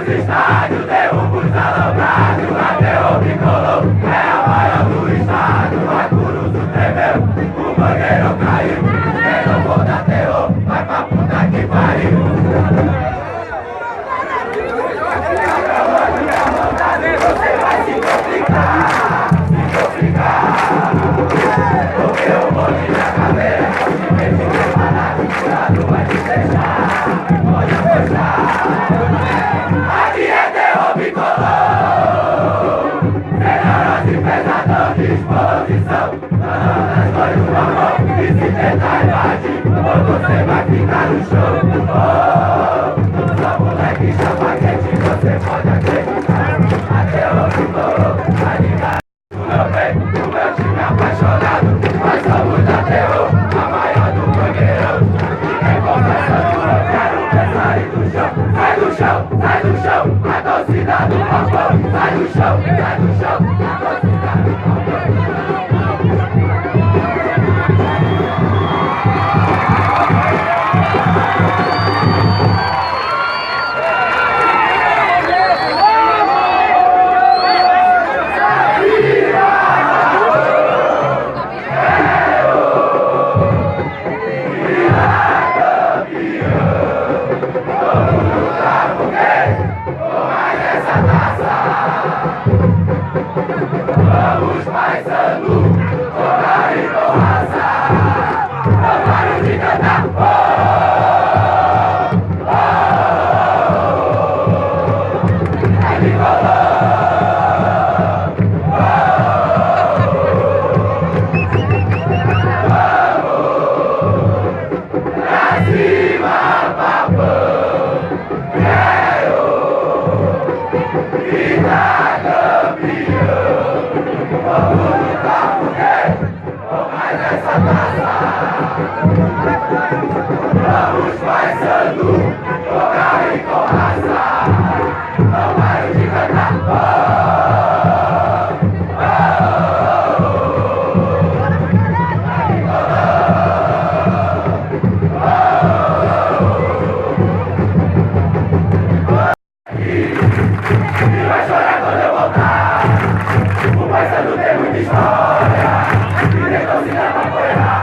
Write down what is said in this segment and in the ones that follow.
estádios, derruba os alambrados, até o bicolor é a maior do estado. A Curuzu tremeu, o banheiro caiu, quem não for dar terror, vai pra puta que pariu. Você vai se complicar, porque o monte da caveira, simplesmente preparado, curado vai te deixar, pode apostar. Aqui é terror bicolor, melhoras e pesadão de exposição, nas mãos de uma mão, e se tentar invadir, ou você vai ficar no show. Só moleque chapaquete, você pode acreditar. Até o bicolor, tá ligado? O meu bem, o meu time apaixonado, nós somos da terror, a maior do banheirão. E quem começa eu quero ver sair do chão. Sai do chão, sai do chão, a torcida do papão. Sai do chão, sai do chão, a torcida do papão. Vamos paisando, cobrar e com raça, não paro de cantar, é bicolor, vamos, pra cima, papão, quero gritar campeão. Vamos lutar porque com mais essa taça. Vamos paisando, cobrar e com raça, não paro de cantar. E vai chorar quando eu voltar. O paisando tem muita história, e nem torcida pra apoiar.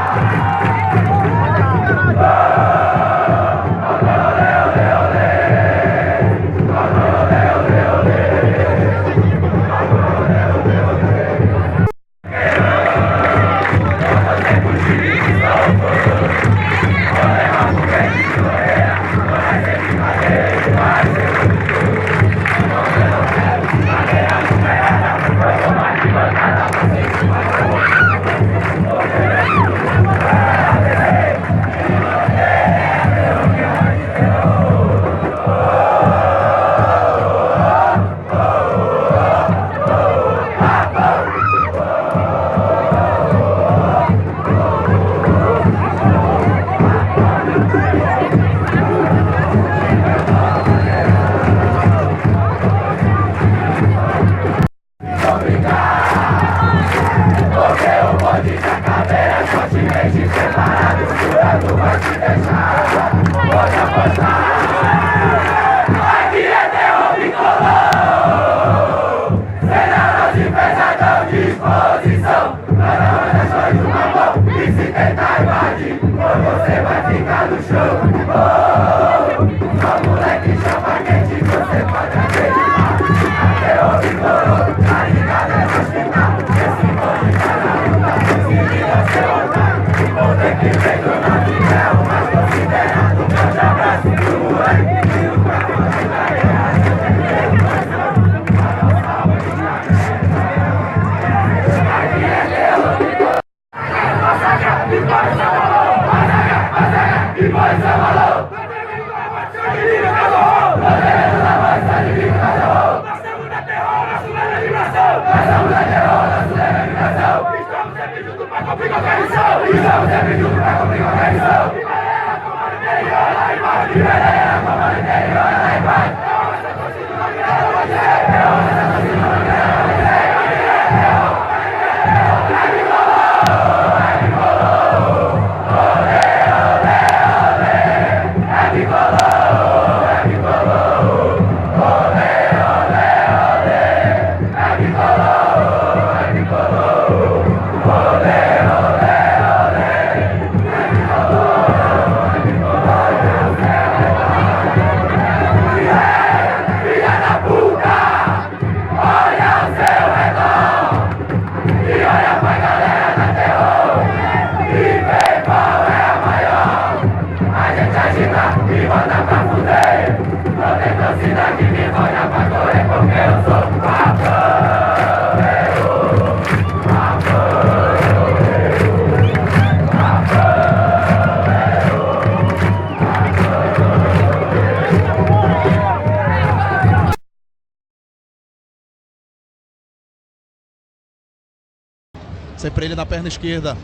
Sempre ele na perna esquerda.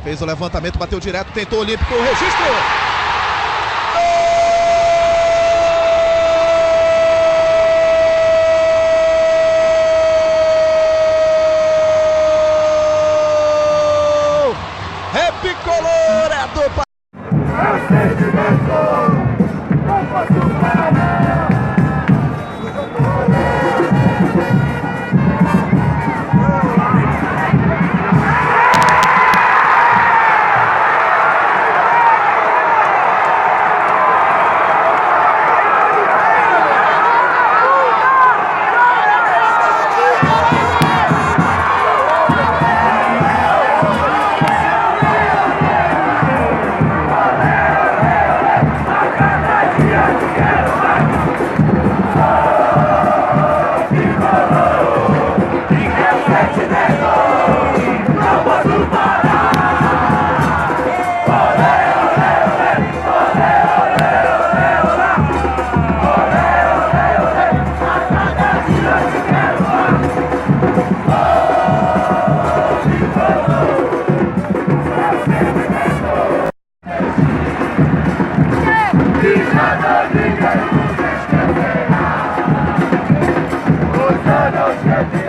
Fez o levantamento, bateu direto, tentou o olímpico, o registro! É bicolor, é do não posso parar. Os anos que